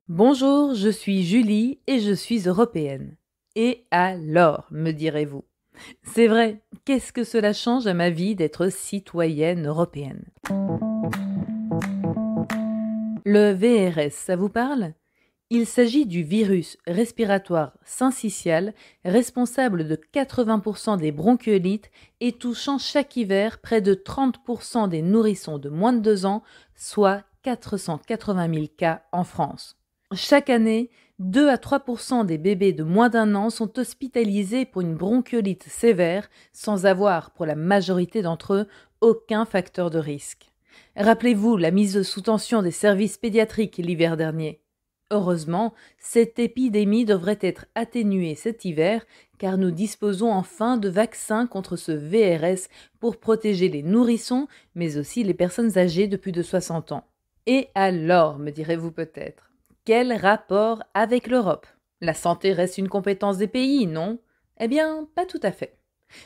Bonjour, je suis Julie et je suis européenne. Et alors, me direz-vous? C'est vrai, qu'est-ce que cela change à ma vie d'être citoyenne européenne? Le VRS, ça vous parle? Il s'agit du virus respiratoire syncytial, responsable de 80% des bronchiolites et touchant chaque hiver près de 30% des nourrissons de moins de 2 ans, soit 480 000 cas en France. Chaque année, 2 à 3% des bébés de moins d'1 an sont hospitalisés pour une bronchiolite sévère sans avoir, pour la majorité d'entre eux, aucun facteur de risque. Rappelez-vous la mise sous tension des services pédiatriques l'hiver dernier. Heureusement, cette épidémie devrait être atténuée cet hiver car nous disposons enfin de vaccins contre ce VRS pour protéger les nourrissons mais aussi les personnes âgées de plus de 60 ans. Et alors, me direz-vous peut-être? Quel rapport avec l'Europe? La santé reste une compétence des pays, non? Eh bien, pas tout à fait.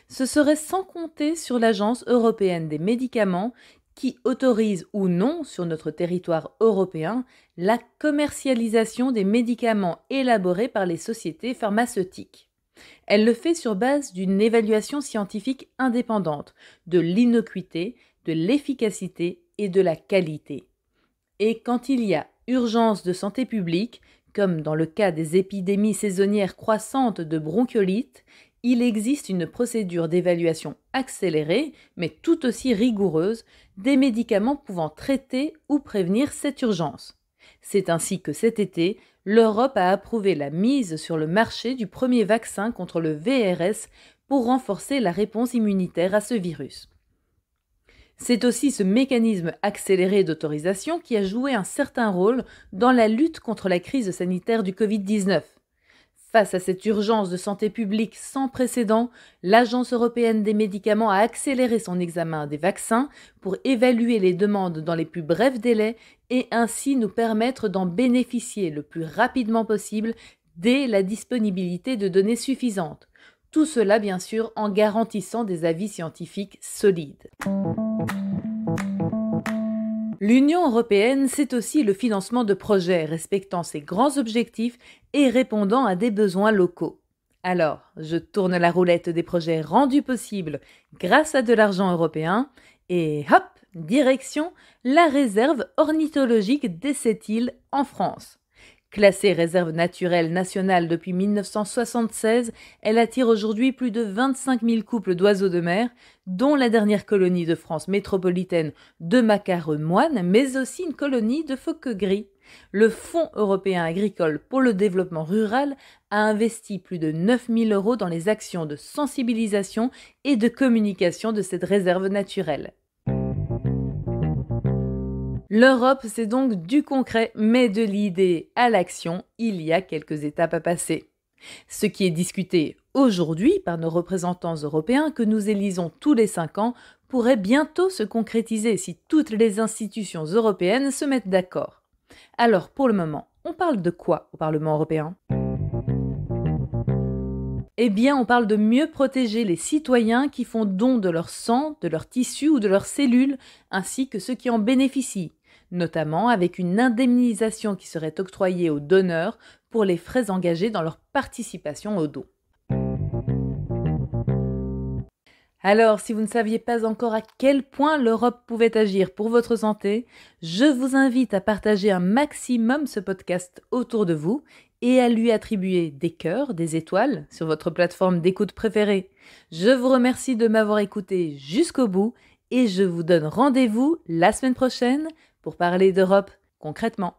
Ce serait sans compter sur l'Agence européenne des médicaments qui autorise ou non sur notre territoire européen la commercialisation des médicaments élaborés par les sociétés pharmaceutiques. Elle le fait sur base d'une évaluation scientifique indépendante de l'innocuité, de l'efficacité et de la qualité. Et quand il y a urgence de santé publique, comme dans le cas des épidémies saisonnières croissantes de bronchiolite, il existe une procédure d'évaluation accélérée, mais tout aussi rigoureuse, des médicaments pouvant traiter ou prévenir cette urgence. C'est ainsi que cet été, l'Europe a approuvé la mise sur le marché du premier vaccin contre le VRS pour renforcer la réponse immunitaire à ce virus. C'est aussi ce mécanisme accéléré d'autorisation qui a joué un certain rôle dans la lutte contre la crise sanitaire du Covid-19. Face à cette urgence de santé publique sans précédent, l'Agence européenne des médicaments a accéléré son examen des vaccins pour évaluer les demandes dans les plus brefs délais et ainsi nous permettre d'en bénéficier le plus rapidement possible dès la disponibilité de données suffisantes. Tout cela, bien sûr, en garantissant des avis scientifiques solides. L'Union européenne, c'est aussi le financement de projets respectant ses grands objectifs et répondant à des besoins locaux. Alors, je tourne la roulette des projets rendus possibles grâce à de l'argent européen et hop, direction la réserve ornithologique des Sept-Îles en France. Classée réserve naturelle nationale depuis 1976, elle attire aujourd'hui plus de 25 000 couples d'oiseaux de mer, dont la dernière colonie de France métropolitaine de macareux moines, mais aussi une colonie de phoques gris. Le Fonds européen agricole pour le développement rural a investi plus de 9 000 € dans les actions de sensibilisation et de communication de cette réserve naturelle. L'Europe, c'est donc du concret, mais de l'idée à l'action, il y a quelques étapes à passer. Ce qui est discuté aujourd'hui par nos représentants européens que nous élisons tous les 5 ans pourrait bientôt se concrétiser si toutes les institutions européennes se mettent d'accord. Alors, pour le moment, on parle de quoi au Parlement européen ? Eh bien, on parle de mieux protéger les citoyens qui font don de leur sang, de leur tissu ou de leurs cellules, ainsi que ceux qui en bénéficient, notamment avec une indemnisation qui serait octroyée aux donneurs pour les frais engagés dans leur participation au don. Alors, si vous ne saviez pas encore à quel point l'Europe pouvait agir pour votre santé, je vous invite à partager un maximum ce podcast autour de vous et à lui attribuer des cœurs, des étoiles sur votre plateforme d'écoute préférée. Je vous remercie de m'avoir écouté jusqu'au bout et je vous donne rendez-vous la semaine prochaine pour parler d'Europe concrètement.